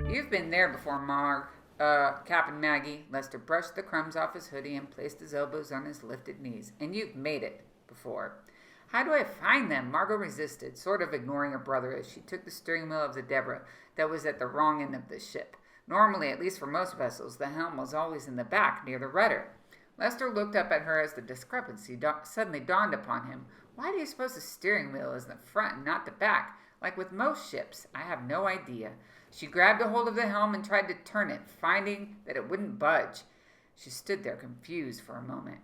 You've been there before, Marg. Captain Maggie. Lester brushed the crumbs off his hoodie and placed his elbows on his lifted knees. And you've made it before. How do I find them? Margot resisted, sort of ignoring her brother as she took the steering wheel of the Deborah that was at the wrong end of the ship. Normally, at least for most vessels, the helm was always in the back, near the rudder. Lester looked up at her as the discrepancy suddenly dawned upon him. Why do you suppose the steering wheel is in the front and not the back, like with most ships? I have no idea. She grabbed a hold of the helm and tried to turn it, finding that it wouldn't budge. She stood there confused for a moment.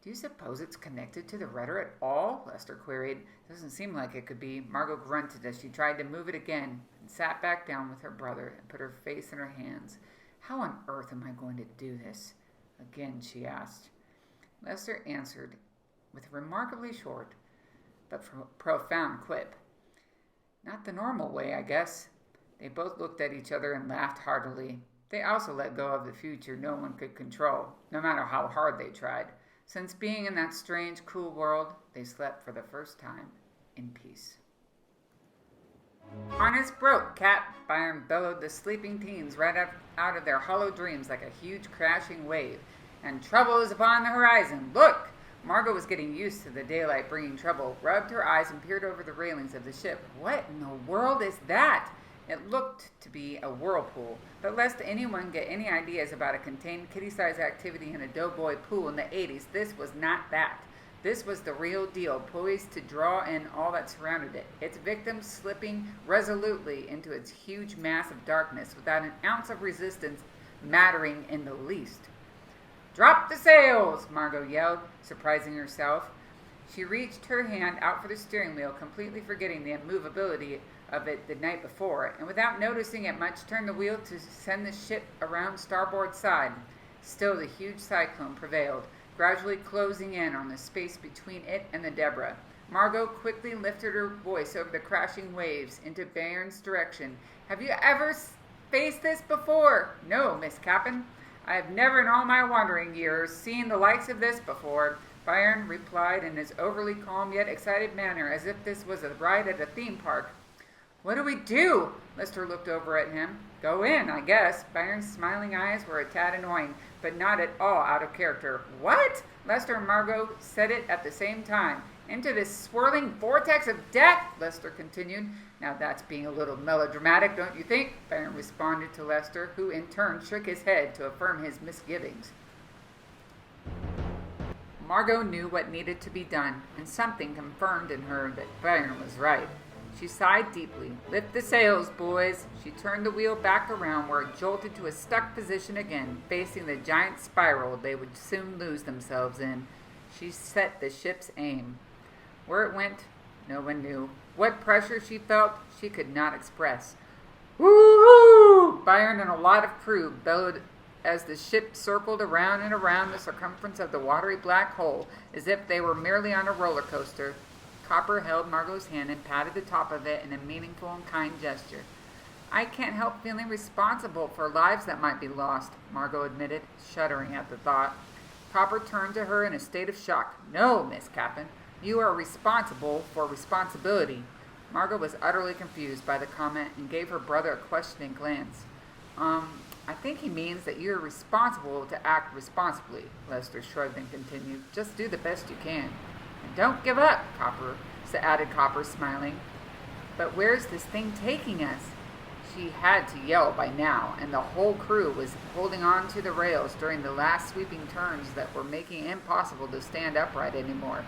Do you suppose it's connected to the rudder at all? Lester queried. Doesn't seem like it could be. Margot grunted as she tried to move it again and sat back down with her brother and put her face in her hands. How on earth am I going to do this? Again, she asked. Lester answered with a remarkably short but profound quip. Not the normal way, I guess. They both looked at each other and laughed heartily. They also let go of the future no one could control, no matter how hard they tried. Since being in that strange, cool world, they slept for the first time in peace. Harness broke, Cat. Byron bellowed the sleeping teens right out of their hollow dreams like a huge crashing wave. And trouble is upon the horizon. Look! Margot was getting used to the daylight bringing trouble, rubbed her eyes and peered over the railings of the ship. What in the world is that? It looked to be a whirlpool, but lest anyone get any ideas about a contained kitty-sized activity in a doughboy pool in the 80s, this was not that. This was the real deal, poised to draw in all that surrounded it, its victims slipping resolutely into its huge mass of darkness without an ounce of resistance mattering in the least. Drop the sails, Margot yelled, surprising herself. She reached her hand out for the steering wheel, completely forgetting the immovability of it the night before, and without noticing it much, turned the wheel to send the ship around starboard side. Still, the huge cyclone prevailed, gradually closing in on the space between it and the Deborah. Margot quickly lifted her voice over the crashing waves into Bayern's direction. Have you ever faced this before? No, Miss Cap'n. I have never in all my wandering years seen the likes of this before, Byron replied in his overly calm yet excited manner, as if this was a ride at a theme park. What do we do? Lester looked over at him. Go in, I guess. Byron's smiling eyes were a tad annoying, but not at all out of character. What? Lester and Margot said it at the same time. Into this swirling vortex of death, Lester continued. Now that's being a little melodramatic, don't you think? Byron responded to Lester, who in turn shook his head to affirm his misgivings. Margot knew what needed to be done, and something confirmed in her that Byron was right. She sighed deeply. Lift the sails, boys. She turned the wheel back around where it jolted to a stuck position again, facing the giant spiral they would soon lose themselves in. She set the ship's aim. Where it went, no one knew. What pressure she felt, she could not express. Woo-hoo! Byron and a lot of crew bellowed as the ship circled around and around the circumference of the watery black hole, as if they were merely on a roller coaster. Copper held Margot's hand and patted the top of it in a meaningful and kind gesture. I can't help feeling responsible for lives that might be lost, Margot admitted, shuddering at the thought. Copper turned to her in a state of shock. No, Miss Cap'n, you are responsible for responsibility. Margot was utterly confused by the comment and gave her brother a questioning glance. I think he means that you're responsible to act responsibly, Lester shrugged and continued. Just do the best you can. And don't give up, added Copper, smiling. But where's this thing taking us? She had to yell by now, and the whole crew was holding on to the rails during the last sweeping turns that were making it impossible to stand upright anymore.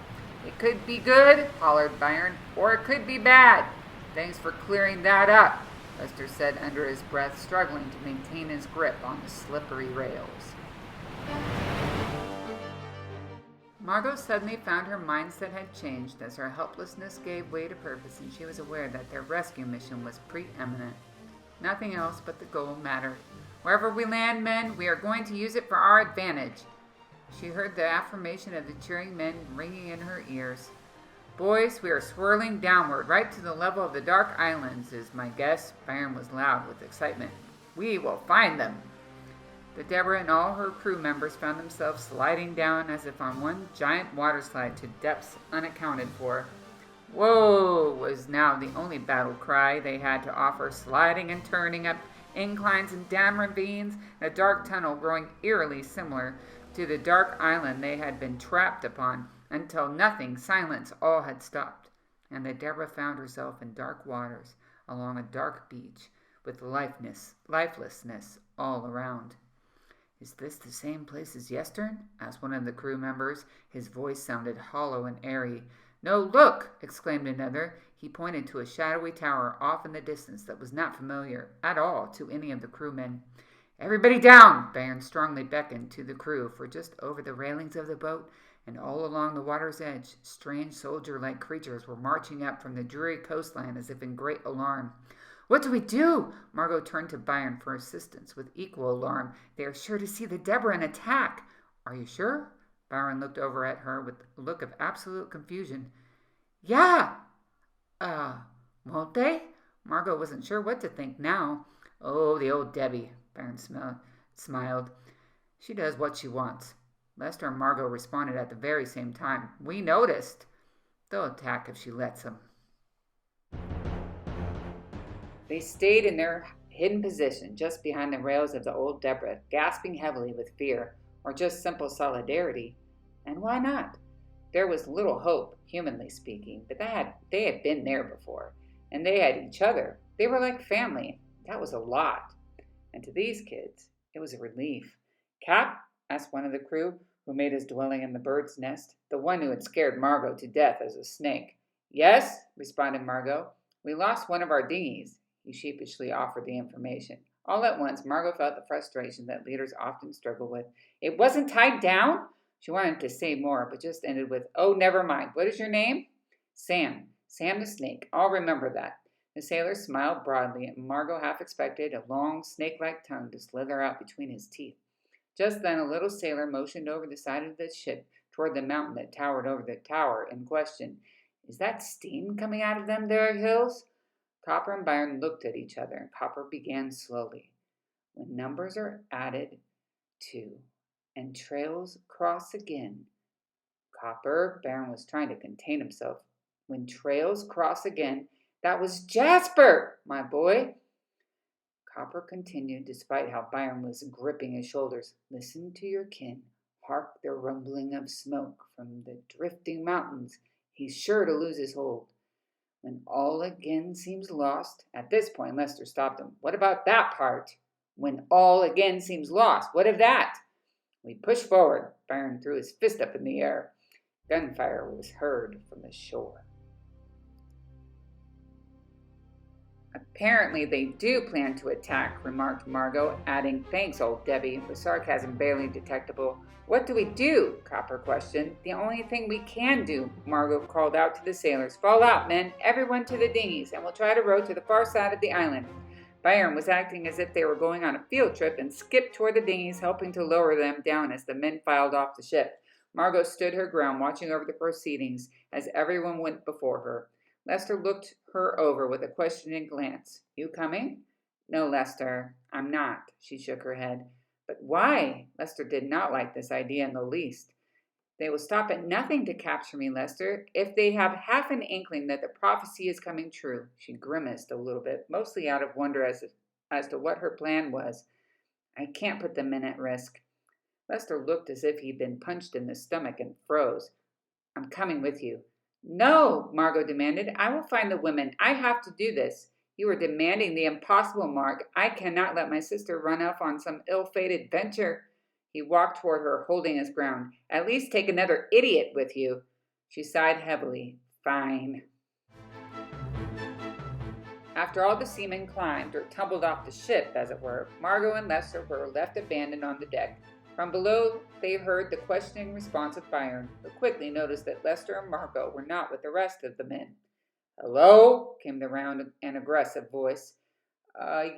It could be good, hollered Byron, or it could be bad. Thanks for clearing that up, Lester said under his breath, struggling to maintain his grip on the slippery rails. Margot suddenly found her mindset had changed as her helplessness gave way to purpose, and she was aware that their rescue mission was preeminent. Nothing else but the goal mattered. Wherever we land, men, we are going to use it for our advantage. She heard the affirmation of the cheering men ringing in her ears. Boys, we are swirling downward, right to the level of the Dark Islands, is my guess. Byron was loud with excitement. We will find them. The Deborah and all her crew members found themselves sliding down as if on one giant water slide to depths unaccounted for. Whoa was now the only battle cry they had to offer, sliding and turning up inclines and down ravines, a dark tunnel growing eerily similar to the dark island they had been trapped upon, until nothing, silence, all had stopped, and the Deborah found herself in dark waters along a dark beach with lifelessness all around. "Is this the same place as yestern?" asked one of the crew members. His voice sounded hollow and airy. "No, look!" exclaimed another. He pointed to a shadowy tower off in the distance that was not familiar at all to any of the crewmen. "Everybody down!" Bayern strongly beckoned to the crew, for just over the railings of the boat and all along the water's edge, strange soldier-like creatures were marching up from the dreary coastline as if in great alarm. "What do we do?" Margot turned to Byron for assistance with equal alarm. "They are sure to see the Deborah and attack." "Are you sure?" Byron looked over at her with a look of absolute confusion. "Yeah." Won't they?" Margot wasn't sure what to think now. "Oh, the old Debbie," Byron smiled. "She does what she wants." Lester and Margot responded at the very same time. "We noticed." "They'll attack if she lets them." They stayed in their hidden position just behind the rails of the old Deborah, gasping heavily with fear, or just simple solidarity. And why not? There was little hope, humanly speaking, but they had been there before, and they had each other. They were like family. That was a lot. And to these kids, it was a relief. "Cap?" asked one of the crew, who made his dwelling in the bird's nest, the one who had scared Margot to death as a snake. "Yes," responded Margot. "We lost one of our dinghies." He sheepishly offered the information. All at once, Margot felt the frustration that leaders often struggle with. "It wasn't tied down?" She wanted to say more, but just ended with, "Oh, never mind. What is your name?" "Sam. Sam the Snake. I'll remember that." The sailor smiled broadly, and Margot half expected a long, snake-like tongue to slither out between his teeth. Just then a little sailor motioned over the side of the ship toward the mountain that towered over the tower in question. "Is that steam coming out of them there hills?" Copper and Byron looked at each other, and Copper began slowly. "When numbers are added to, and trails cross again." "Copper," Byron was trying to contain himself. "When trails cross again." "That was Jasper, my boy." Copper continued, despite how Byron was gripping his shoulders. "Listen to your kin. Hark the rumbling of smoke from the drifting mountains. He's sure to lose his hold. When all again seems lost." At this point, Lester stopped him. "What about that part? When all again seems lost. What of that?" "We push forward." Byron threw his fist up in the air. Gunfire was heard from the shore. "Apparently they do plan to attack," remarked Margot, adding, "Thanks, old Debbie," with sarcasm barely detectable. "What do we do?" Copper questioned. "The only thing we can do," Margot called out to the sailors. "Fall out, men, everyone to the dinghies, and we'll try to row to the far side of the island." Byron was acting as if they were going on a field trip and skipped toward the dinghies, helping to lower them down as the men filed off the ship. Margot stood her ground, watching over the proceedings as everyone went before her. Lester looked her over with a questioning glance. "You coming?" "No, Lester, I'm not." She shook her head. "But why?" Lester did not like this idea in the least. "They will stop at nothing to capture me, Lester. If they have half an inkling that the prophecy is coming true." She grimaced a little bit, mostly out of wonder as to what her plan was. "I can't put the men at risk." Lester looked as if he'd been punched in the stomach and froze. "I'm coming with you." "No," Margot demanded. "I will find the women. I have to do this." "You are demanding the impossible, Marg. I cannot let my sister run off on some ill-fated venture." He walked toward her, holding his ground. "At least take another idiot with you." She sighed heavily. "Fine." After all the seamen climbed, or tumbled off the ship, as it were, Margot and Lester were left abandoned on the deck. From below they heard the questioning response of Byron, but quickly noticed that Lester and Margot were not with the rest of the men. "Hello?" came the round and aggressive voice.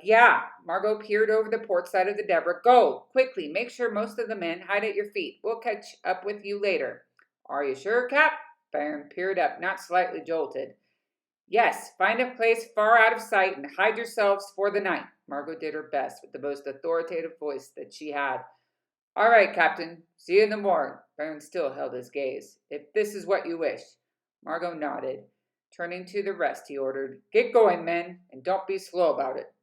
Yeah." Margot peered over the port side of the Deborah. "Go! Quickly! Make sure most of the men hide at your feet. We'll catch up with you later." "Are you sure, Cap?" Byron peered up, not slightly jolted. "Yes. Find a place far out of sight and hide yourselves for the night." Margot did her best with the most authoritative voice that she had. "All right, Captain. See you in the morning." Byron still held his gaze. "If this is what you wish." Margot nodded. Turning to the rest, he ordered, "Get going, men, and don't be slow about it."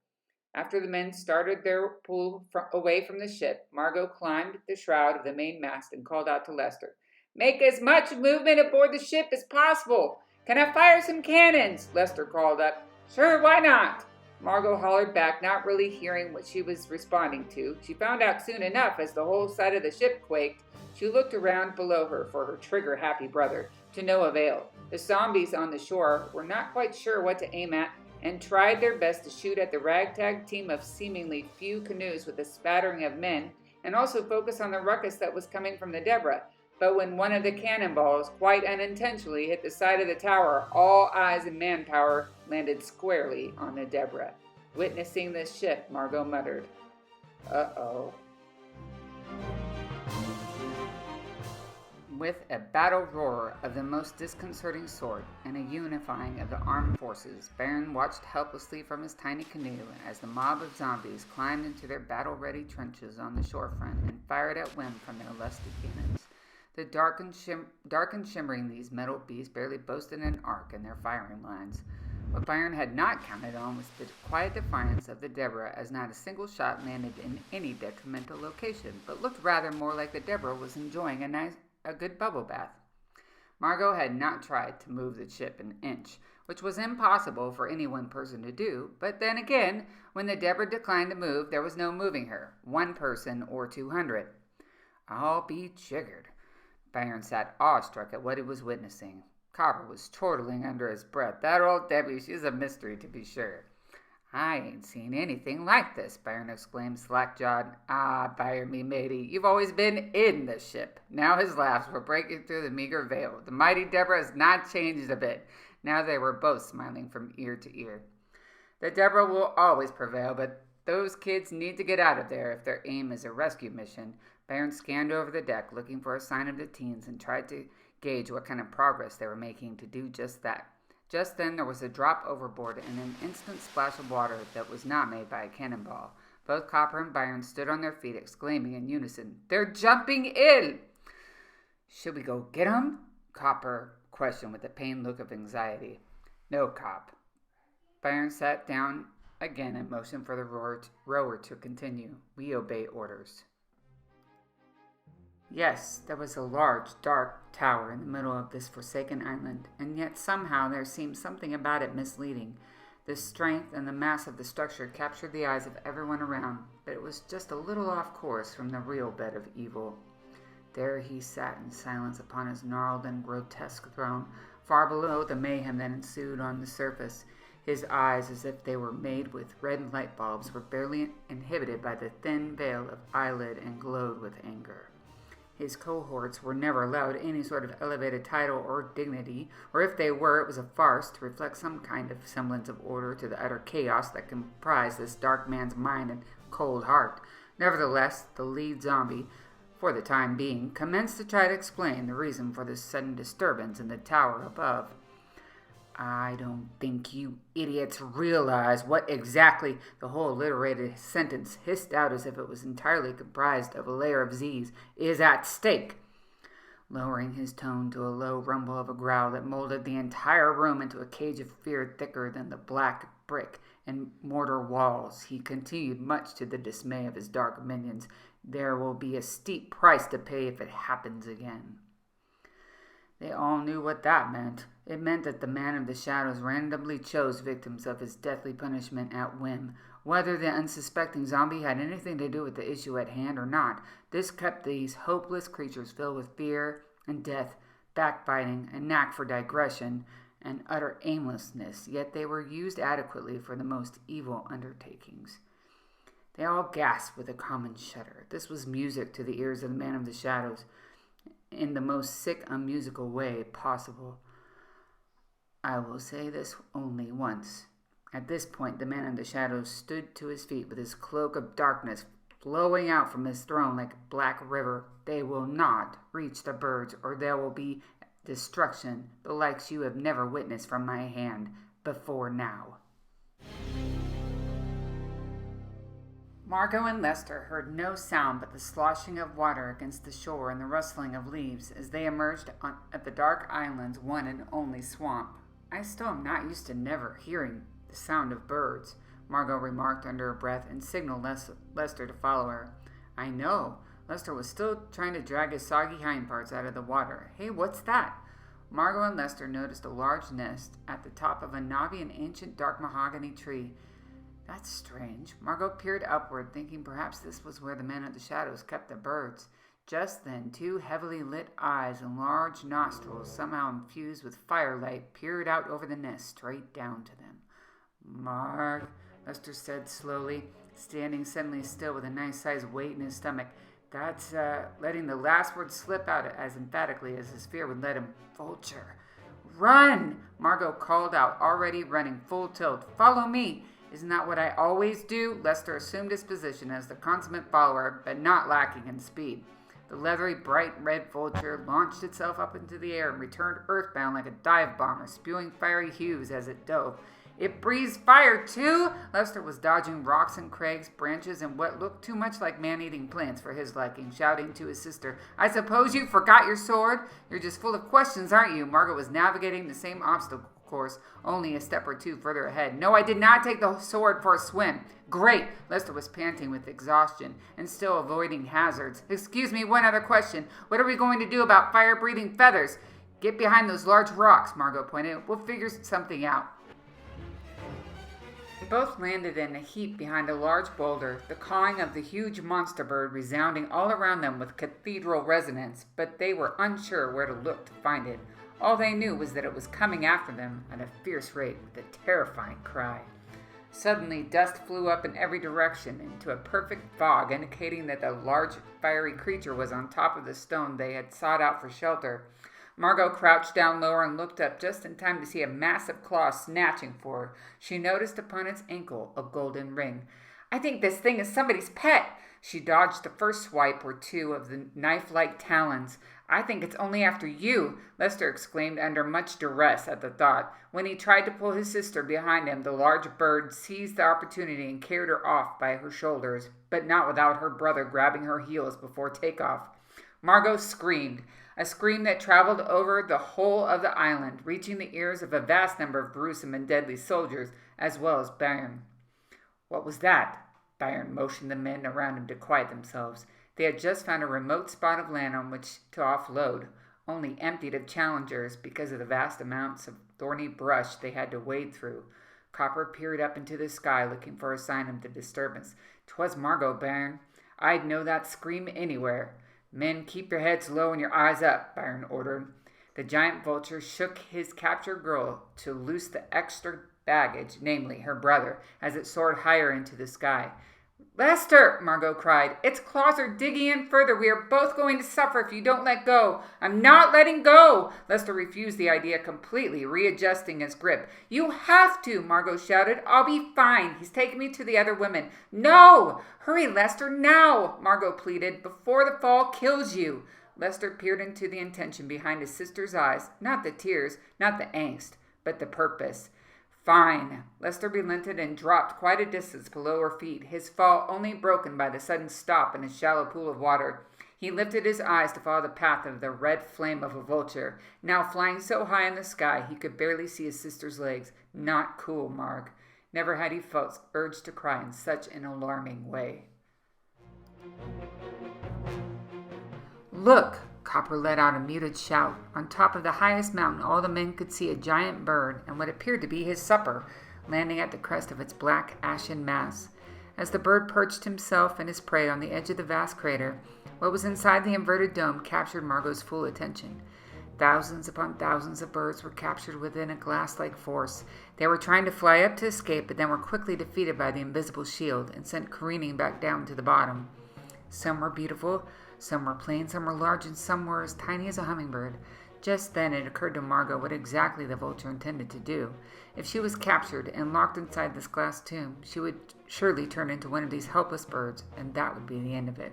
After the men started their pull away from the ship, Margot climbed the shroud of the mainmast and called out to Lester, "Make as much movement aboard the ship as possible. Can I fire some cannons?" Lester called up. "Sure, why not?" Margot hollered back, not really hearing what she was responding to. She found out soon enough as the whole side of the ship quaked. She looked around below her for her trigger-happy brother, to no avail. The zombies on the shore were not quite sure what to aim at and tried their best to shoot at the ragtag team of seemingly few canoes with a spattering of men and also focus on the ruckus that was coming from the Deborah. But when one of the cannonballs, quite unintentionally, hit the side of the tower, all eyes and manpower landed squarely on the Deborah. Witnessing this shift, Margot muttered, "Uh-oh." With a battle roar of the most disconcerting sort and a unifying of the armed forces, Baron watched helplessly from his tiny canoe as the mob of zombies climbed into their battle-ready trenches on the shorefront and fired at whim from their lusty cannons. The dark and shimmering, these metal beasts barely boasted an arc in their firing lines. What Byron had not counted on was the quiet defiance of the Deborah, as not a single shot landed in any detrimental location, but looked rather more like the Deborah was enjoying a good bubble bath. Margot had not tried to move the ship an inch, which was impossible for any one person to do, but then again, when the Deborah declined to move, there was no moving her, one person or 200. "I'll be jiggered." Byron sat awestruck at what he was witnessing. Copper was chortling under his breath. "That old Debbie, she's a mystery to be sure." "I ain't seen anything like this," Byron exclaimed, slack-jawed. "Ah, Byron, me matey, you've always been in the ship." Now his laughs were breaking through the meager veil. The mighty Deborah has not changed a bit. Now they were both smiling from ear to ear. "The Deborah will always prevail, but those kids need to get out of there if their aim is a rescue mission." Byron scanned over the deck, looking for a sign of the teens, and tried to gauge what kind of progress they were making to do just that. Just then there was a drop overboard and an instant splash of water that was not made by a cannonball. Both Copper and Byron stood on their feet, exclaiming in unison, "They're jumping in!" "Should we go get 'em?" Copper questioned with a pained look of anxiety. "No, Cop." Byron sat down again and motioned for the rower to continue. "We obey orders." Yes, there was a large, dark tower in the middle of this forsaken island, and yet somehow there seemed something about it misleading. The strength and the mass of the structure captured the eyes of everyone around, but it was just a little off course from the real bed of evil. There he sat in silence upon his gnarled and grotesque throne, far below the mayhem that ensued on the surface. His eyes, as if they were made with red light bulbs, were barely inhibited by the thin veil of eyelid and glowed with anger. His cohorts were never allowed any sort of elevated title or dignity, or if they were, it was a farce to reflect some kind of semblance of order to the utter chaos that comprised this dark man's mind and cold heart. Nevertheless, the lead zombie, for the time being, commenced to try to explain the reason for this sudden disturbance in the tower above. "I don't think you idiots realize what exactly," the whole alliterated sentence hissed out as if it was entirely comprised of a layer of Z's, "is at stake." Lowering his tone to a low rumble of a growl that molded the entire room into a cage of fear thicker than the black brick and mortar walls, he continued, much to the dismay of his dark minions, "There will be a steep price to pay if it happens again." They all knew what that meant. It meant that the man of the shadows randomly chose victims of his deathly punishment at whim. Whether the unsuspecting zombie had anything to do with the issue at hand or not, this kept these hopeless creatures filled with fear and death, backbiting, a knack for digression, and utter aimlessness, yet they were used adequately for the most evil undertakings. They all gasped with a common shudder. This was music to the ears of the man of the shadows, in the most sick, unmusical way possible. I will say this only once. At this point, the man in the shadows stood to his feet with his cloak of darkness flowing out from his throne like a black river. "They will not reach the birds, or there will be destruction, the likes you have never witnessed from my hand before now." Margot and Lester heard no sound but the sloshing of water against the shore and the rustling of leaves as they emerged at the dark island's one and only swamp. I still am not used to never hearing the sound of birds, Margot remarked under her breath and signaled Lester to follow her. I know. Lester was still trying to drag his soggy hindparts out of the water. Hey, what's that? Margot and Lester noticed a large nest at the top of a knobby and ancient dark mahogany tree. That's strange. Margot peered upward, thinking perhaps this was where the man of the shadows kept the birds. Just then, two heavily lit eyes and large nostrils, somehow infused with firelight, peered out over the nest, straight down to them. Marg, Lester said slowly, standing suddenly still with a nice-sized weight in his stomach. That's letting the last word slip out as emphatically as his fear would let him. Vulture. Run! Margot called out, already running full tilt. Follow me! Isn't that what I always do? Lester assumed his position as the consummate follower, but not lacking in speed. The leathery, bright red vulture launched itself up into the air and returned earthbound like a dive bomber, spewing fiery hues as it dove. It breathes fire, too! Lester was dodging rocks and crags, branches, and what looked too much like man-eating plants for his liking, shouting to his sister, I suppose you forgot your sword? You're just full of questions, aren't you? Margot was navigating the same obstacle course, only a step or two further ahead. No, I did not take the sword for a swim. Great! Lester was panting with exhaustion and still avoiding hazards. Excuse me, one other question. What are we going to do about fire-breathing feathers? Get behind those large rocks, Margot pointed. We'll figure something out. They both landed in a heap behind a large boulder, the cawing of the huge monster bird resounding all around them with cathedral resonance, but they were unsure where to look to find it. All they knew was that it was coming after them at a fierce rate with a terrifying cry. Suddenly, dust flew up in every direction into a perfect fog, indicating that the large, fiery creature was on top of the stone they had sought out for shelter. Margot crouched down lower and looked up just in time to see a massive claw snatching for her. She noticed upon its ankle a golden ring. I think this thing is somebody's pet. She dodged the first swipe or two of the knife-like talons. I think it's only after you, Lester exclaimed under much duress at the thought. When he tried to pull his sister behind him, the large bird seized the opportunity and carried her off by her shoulders, but not without her brother grabbing her heels before takeoff. Margot screamed, a scream that traveled over the whole of the island, reaching the ears of a vast number of gruesome and deadly soldiers, as well as Byron. What was that? Byron motioned the men around him to quiet themselves. They had just found a remote spot of land on which to offload, only emptied of challengers because of the vast amounts of thorny brush they had to wade through. Copper peered up into the sky, looking for a sign of the disturbance. "'Twas Margot, Byron. I'd know that scream anywhere. Men, keep your heads low and your eyes up," Byron ordered. The giant vulture shook his captured girl to loose the extra baggage, namely her brother, as it soared higher into the sky. "Lester!" Margot cried. "Its claws are digging in further. We are both going to suffer if you don't let go." "I'm not letting go!" Lester refused the idea completely, readjusting his grip. "You have to!" Margot shouted. "I'll be fine. He's taking me to the other women." "No! Hurry, Lester, now!" Margot pleaded. "Before the fall kills you." Lester peered into the intention behind his sister's eyes. Not the tears, not the angst, but the purpose. "Fine." Lester relented and dropped quite a distance below her feet, his fall only broken by the sudden stop in a shallow pool of water. He lifted his eyes to follow the path of the red flame of a vulture, now flying so high in the sky he could barely see his sister's legs. Not cool, Marg. Never had he felt urged to cry in such an alarming way. "Look!" Copper let out a muted shout. On top of the highest mountain, all the men could see a giant bird and what appeared to be his supper, landing at the crest of its black, ashen mass. As the bird perched himself and his prey on the edge of the vast crater, what was inside the inverted dome captured Margot's full attention. Thousands upon thousands of birds were captured within a glass-like force. They were trying to fly up to escape, but then were quickly defeated by the invisible shield and sent careening back down to the bottom. Some were beautiful, some were plain, some were large, and some were as tiny as a hummingbird. Just then it occurred to Margot what exactly the vulture intended to do. If she was captured and locked inside this glass tomb, she would surely turn into one of these helpless birds, and that would be the end of it.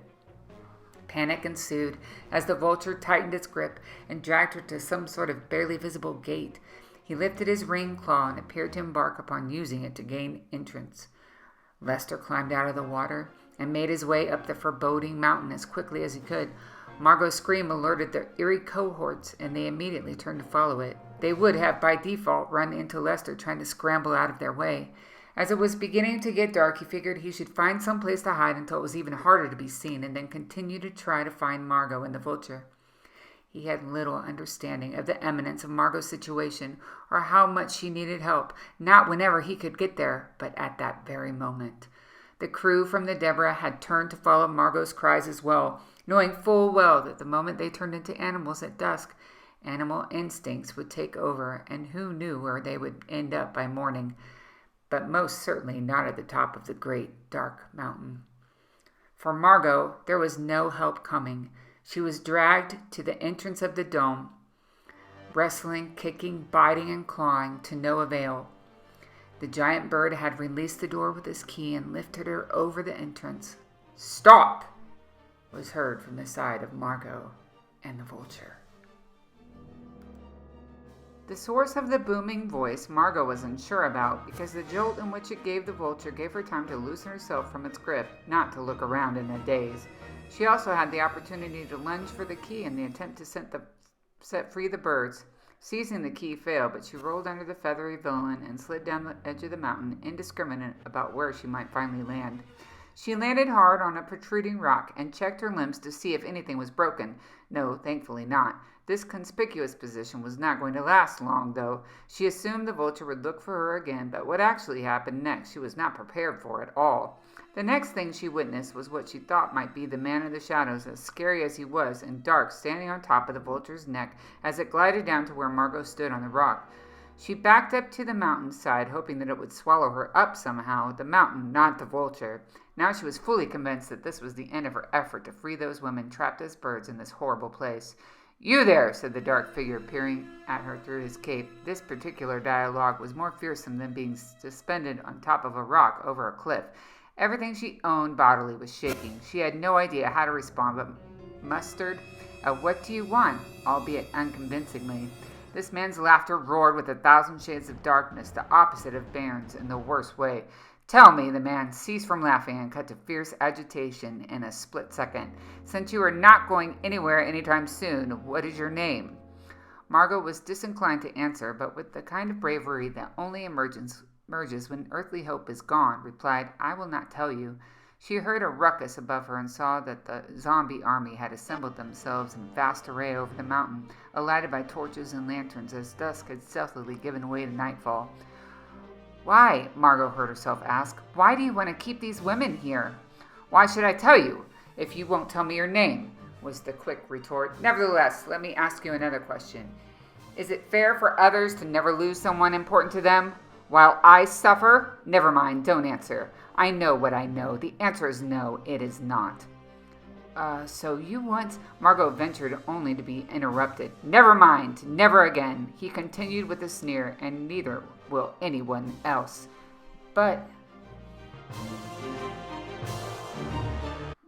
Panic ensued as the vulture tightened its grip and dragged her to some sort of barely visible gate. He lifted his ringed claw and appeared to embark upon using it to gain entrance. Lester climbed out of the water and made his way up the foreboding mountain as quickly as he could. Margot's scream alerted the eerie cohorts, and they immediately turned to follow it. they would have by default run into Lester trying to scramble out of their way. As it was beginning to get dark, he figured he should find some place to hide until it was even harder to be seen, and then continue to try to find Margot and the vulture. He had little understanding of the imminence of Margot's situation or how much she needed help, not whenever he could get there, but at that very moment. The crew from the Deborah had turned to follow Margot's cries as well, knowing full well that the moment they turned into animals at dusk, animal instincts would take over, and who knew where they would end up by morning, but most certainly not at the top of the great, dark mountain. For Margot, there was no help coming. She was dragged to the entrance of the dome, wrestling, kicking, biting, and clawing to no avail. The giant bird had released the door with his key and lifted her over the entrance. "Stop!" was heard from the side of Margot and the vulture. The source of the booming voice Margot was unsure about, because the jolt in which it gave the vulture gave her time to loosen herself from its grip, not to look around in a daze. She also had the opportunity to lunge for the key in the attempt to set free the birds. Seizing the key failed, but she rolled under the feathery villain and slid down the edge of the mountain, indiscriminate about where she might finally land. She landed hard on a protruding rock and checked her limbs to see if anything was broken. No, thankfully not. This conspicuous position was not going to last long, though. She assumed the vulture would look for her again, but what actually happened next she was not prepared for at all. The next thing she witnessed was what she thought might be the man of the shadows, as scary as he was, and dark, standing on top of the vulture's neck as it glided down to where Margot stood on the rock. She backed up to the mountainside, hoping that it would swallow her up somehow, the mountain, not the vulture. Now she was fully convinced that this was the end of her effort to free those women trapped as birds in this horrible place. "You there," said the dark figure, peering at her through his cape. This particular dialogue was more fearsome than being suspended on top of a rock over a cliff. Everything she owned bodily was shaking. She had no idea how to respond, but mustered a "What do you want?" albeit unconvincingly. This man's laughter roared with 1,000 shades of darkness, the opposite of Bairn's in the worst way. "Tell me," the man ceased from laughing and cut to fierce agitation in a split second. "Since you are not going anywhere anytime soon, what is your name?" Margot was disinclined to answer, but with the kind of bravery that only emerges when earthly hope is gone, replied, "I will not tell you." She heard a ruckus above her and saw that the zombie army had assembled themselves in vast array over the mountain, lighted by torches and lanterns as dusk had stealthily given way to nightfall. "Why?" Margot heard herself ask. "Why do you want to keep these women here?" "Why should I tell you, if you won't tell me your name?" was the quick retort. "Nevertheless, let me ask you another question. Is it fair for others to never lose someone important to them, while I suffer? Never mind, don't answer. I know what I know. The answer is no, it is not." So you once—" Margot ventured only to be interrupted. "Never mind, never again," he continued with a sneer, "and neither will anyone else." "But—"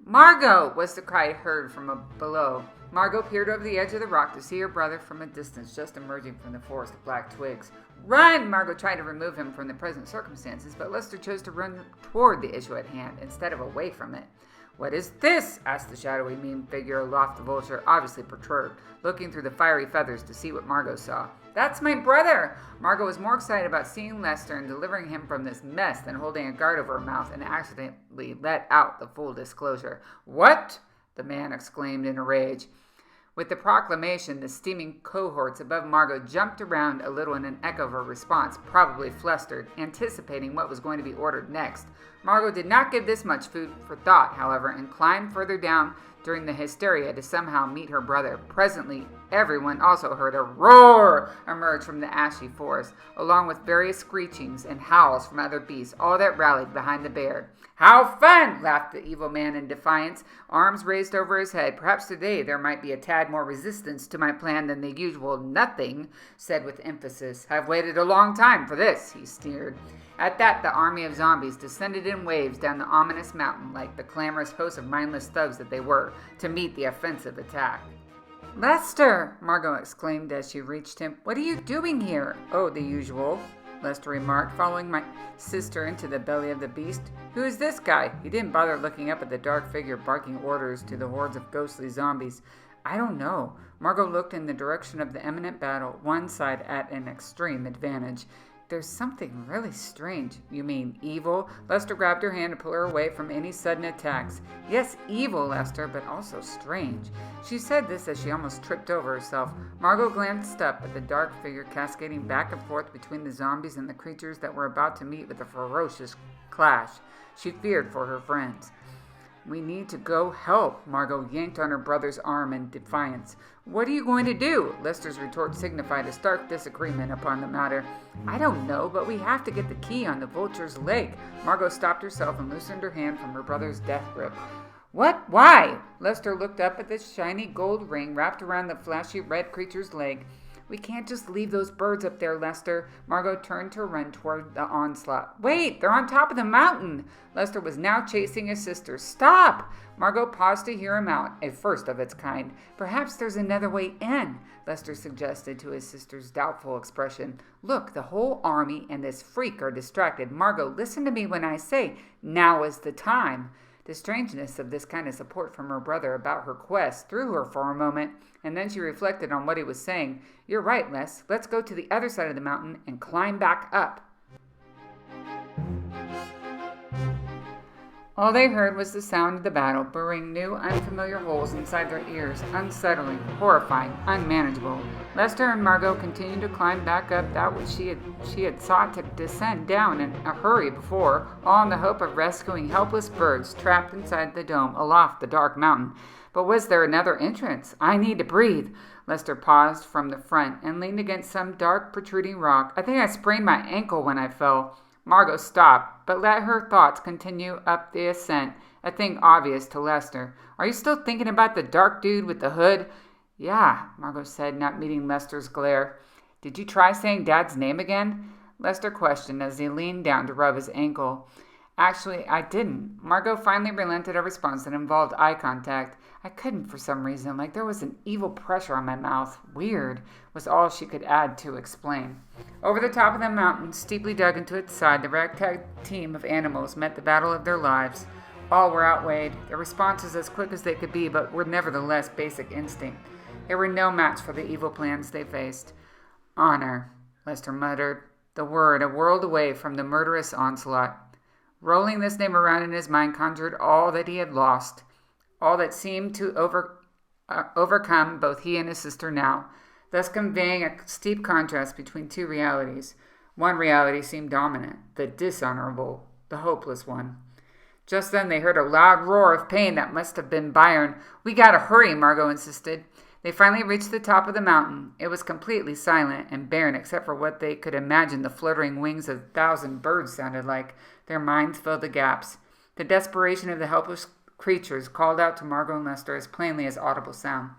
"Margot!" was the cry heard from below. Margot peered over the edge of the rock to see her brother from a distance, just emerging from the forest of black twigs. "Run!" Margot tried to remove him from the present circumstances, but Lester chose to run toward the issue at hand instead of away from it. "What is this?" asked the shadowy mean figure aloft the vulture, obviously perturbed, looking through the fiery feathers to see what Margot saw. "That's my brother!" Margot was more excited about seeing Lester and delivering him from this mess than holding a guard over her mouth and accidentally let out the full disclosure. "What?" the man exclaimed in a rage. With the proclamation, the steaming cohorts above Margot jumped around a little in an echo of her response, probably flustered, anticipating what was going to be ordered next. Margot did not give this much food for thought, however, and climbed further down during the hysteria to somehow meet her brother. Presently, everyone also heard a roar emerge from the ashy forest, along with various screechings and howls from other beasts, all that rallied behind the bear. "How fun!" laughed the evil man in defiance, arms raised over his head. "Perhaps today there might be a tad more resistance to my plan than the usual." "Nothing," said with emphasis. "I've waited a long time for this," he sneered. At that, the army of zombies descended in waves down the ominous mountain like the clamorous host of mindless thugs that they were, to meet the offensive attack. "Lester!" Margot exclaimed as she reached him. "What are you doing here?" "Oh, the usual," Lester remarked, "following my sister into the belly of the beast." "Who is this guy?" He didn't bother looking up at the dark figure barking orders to the hordes of ghostly zombies. I don't know. Margot looked in the direction of the imminent battle, one side at an extreme advantage. There's something really strange. You mean evil? Lester grabbed her hand to pull her away from any sudden attacks. Yes, evil, Lester, but also strange. She said this as she almost tripped over herself. Margot glanced up at the dark figure cascading back and forth between the zombies and the creatures that were about to meet with a ferocious clash. She feared for her friends. We need to go help. Margot yanked on her brother's arm in defiance. What are you going to do? Lester's retort signified a stark disagreement upon the matter. I don't know, but we have to get the key on the vulture's leg. Margot stopped herself and loosened her hand from her brother's death grip. What? Why? Lester looked up at the shiny gold ring wrapped around the flashy red creature's leg. We can't just leave those birds up there, Lester. Margot turned to run toward the onslaught. Wait, they're on top of the mountain. Lester was now chasing his sister. Stop! Margot paused to hear him out, a first of its kind. Perhaps there's another way in, Lester suggested to his sister's doubtful expression. Look, the whole army and this freak are distracted. Margot, listen to me when I say, now is the time. The strangeness of this kind of support from her brother about her quest threw her for a moment, and then she reflected on what he was saying. You're right, Les. Let's go to the other side of the mountain and climb back up. All they heard was the sound of the battle, burrowing new, unfamiliar holes inside their ears, unsettling, horrifying, unmanageable. Lester and Margot continued to climb back up that which she had sought to descend down in a hurry before, all in the hope of rescuing helpless birds trapped inside the dome aloft the dark mountain. But was there another entrance? I need to breathe. Lester paused from the front and leaned against some dark, protruding rock. I think I sprained my ankle when I fell. Margot stopped, but let her thoughts continue up the ascent, a thing obvious to Lester. Are you still thinking about the dark dude with the hood? Yeah, Margot said, not meeting Lester's glare. Did you try saying Dad's name again? Lester questioned as he leaned down to rub his ankle. Actually, I didn't. Margot finally relented a response that involved eye contact. I couldn't for some reason, like there was an evil pressure on my mouth. Weird, was all she could add to explain. Over the top of the mountain, steeply dug into its side, the ragtag team of animals met the battle of their lives. All were outweighed, their responses as quick as they could be, but were nevertheless basic instinct. They were no match for the evil plans they faced. Honor, Lester muttered, the word a world away from the murderous onslaught. Rolling this name around in his mind conjured all that he had lost, all that seemed to overcome both he and his sister now, thus conveying a steep contrast between two realities. One reality seemed dominant, the dishonorable, the hopeless one. Just then they heard a loud roar of pain that must have been Byron. We gotta hurry, Margot insisted. They finally reached the top of the mountain. It was completely silent and barren except for what they could imagine the fluttering wings of 1,000 birds sounded like. Their minds filled the gaps. The desperation of the helpless creatures called out to Margot and Lester as plainly as audible sound.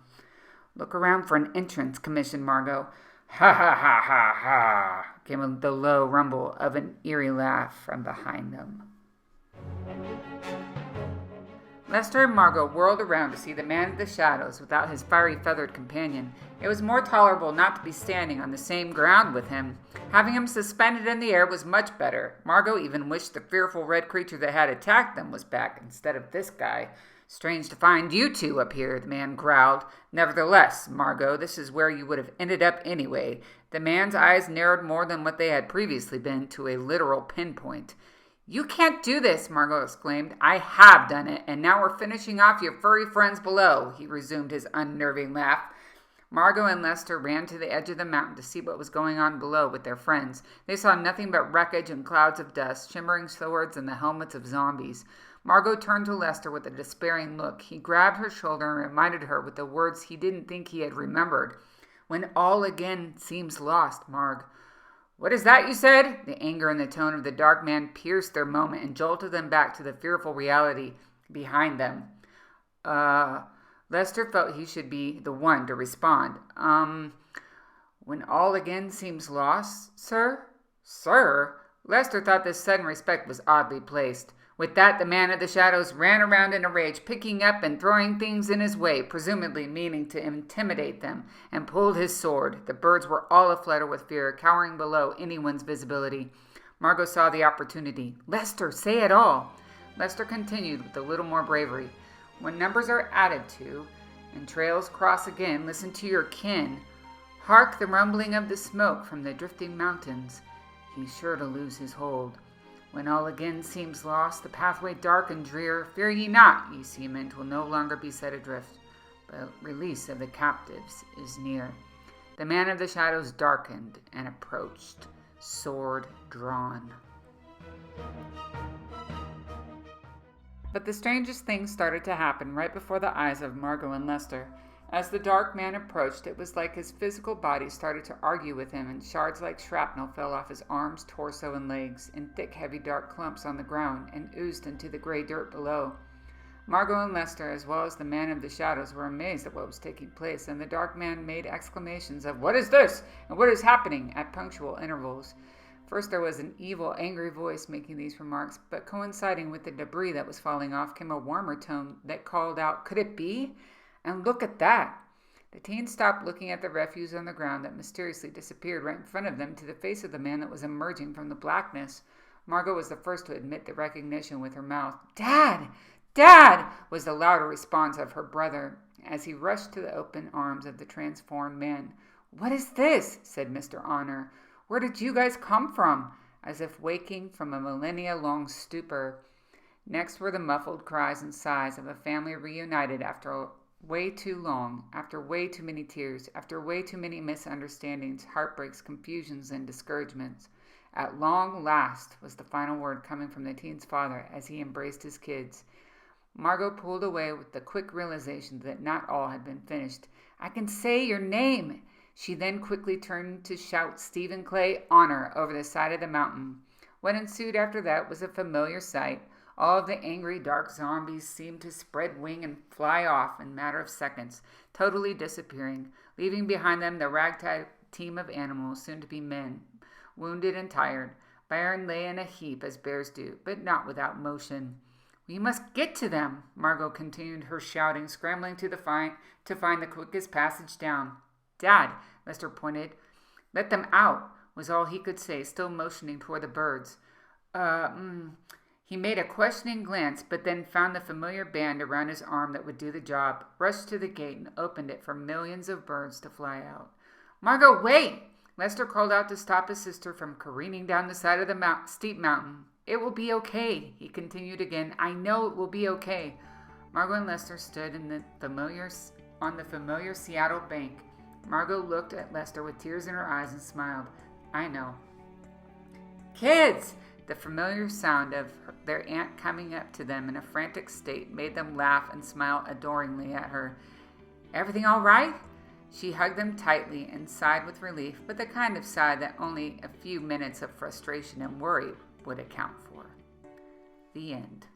Look around for an entrance, commissioned Margot. Ha ha ha ha ha, came the low rumble of an eerie laugh from behind them. Lester and Margot whirled around to see the man of the shadows without his fiery feathered companion. It was more tolerable not to be standing on the same ground with him. Having him suspended in the air was much better. Margot even wished the fearful red creature that had attacked them was back instead of this guy. Strange to find you two up here, the man growled. Nevertheless, Margot, this is where you would have ended up anyway. The man's eyes narrowed more than what they had previously been to a literal pinpoint. You can't do this, Margot exclaimed. I have done it, and now we're finishing off your furry friends below, he resumed his unnerving laugh. Margot and Lester ran to the edge of the mountain to see what was going on below with their friends. They saw nothing but wreckage and clouds of dust, shimmering swords, and the helmets of zombies. Margot turned to Lester with a despairing look. He grabbed her shoulder and reminded her with the words he didn't think he had remembered. When all again seems lost, Marg. What is that you said? The anger in the tone of the dark man pierced their moment and jolted them back to the fearful reality behind them. Lester felt he should be the one to respond. When all again seems lost, sir? Sir? Lester thought this sudden respect was oddly placed. With that, the man of the shadows ran around in a rage, picking up and throwing things in his way, presumably meaning to intimidate them, and pulled his sword. The birds were all aflutter with fear, cowering below anyone's visibility. Margot saw the opportunity. Lester, say it all. Lester continued with a little more bravery. When numbers are added to, and trails cross again. Listen to your kin. Hark the rumbling of the smoke from the drifting mountains. He's sure to lose his hold. When all again seems lost, the pathway dark and drear, fear ye not, ye seamen, 'twill no longer be set adrift, but release of the captives is near. The man of the shadows darkened and approached, sword drawn. But the strangest things started to happen right before the eyes of Margot and Lester. As the dark man approached, it was like his physical body started to argue with him, and shards like shrapnel fell off his arms, torso, and legs in thick, heavy, dark clumps on the ground and oozed into the gray dirt below. Margot and Lester, as well as the man of the shadows, were amazed at what was taking place, and the dark man made exclamations of, "What is this? And what is happening?" at punctual intervals. First there was an evil, angry voice making these remarks, but coinciding with the debris that was falling off came a warmer tone that called out, "Could it be? And look at that!" The teens stopped looking at the refuse on the ground that mysteriously disappeared right in front of them to the face of the man that was emerging from the blackness. Margot was the first to admit the recognition with her mouth. "Dad! Dad!" was the louder response of her brother as he rushed to the open arms of the transformed man. "What is this?" said Mr. Honor. "Where did you guys come from?" as if waking from a millennia-long stupor. Next were the muffled cries and sighs of a family reunited after way too long, after way too many tears, after way too many misunderstandings, heartbreaks, confusions, and discouragements. "At long last," was the final word coming from the teen's father as he embraced his kids. Margot pulled away with the quick realization that not all had been finished. "I can say your name!" She then quickly turned to shout Stephen Clay Honor over the side of the mountain. What ensued after that was a familiar sight. All of the angry, dark zombies seemed to spread wing and fly off in a matter of seconds, totally disappearing, leaving behind them the ragtag team of animals, soon to be men, wounded and tired. Byron lay in a heap as bears do, but not without motion. "We must get to them," Margot continued her shouting, scrambling to find the quickest passage down. "Dad," Lester pointed. "Let them out," was all he could say, still motioning toward the birds. He made a questioning glance, but then found the familiar band around his arm that would do the job, rushed to the gate, and opened it for millions of birds to fly out. "Margot, wait!" Lester called out to stop his sister from careening down the side of the steep mountain. "It will be okay," he continued again. "I know it will be okay." Margot and Lester stood on the familiar Seattle bank. Margot looked at Lester with tears in her eyes and smiled. "I know." "Kids!" The familiar sound of their aunt coming up to them in a frantic state made them laugh and smile adoringly at her. "Everything all right?" She hugged them tightly and sighed with relief, but the kind of sigh that only a few minutes of frustration and worry would account for. The end.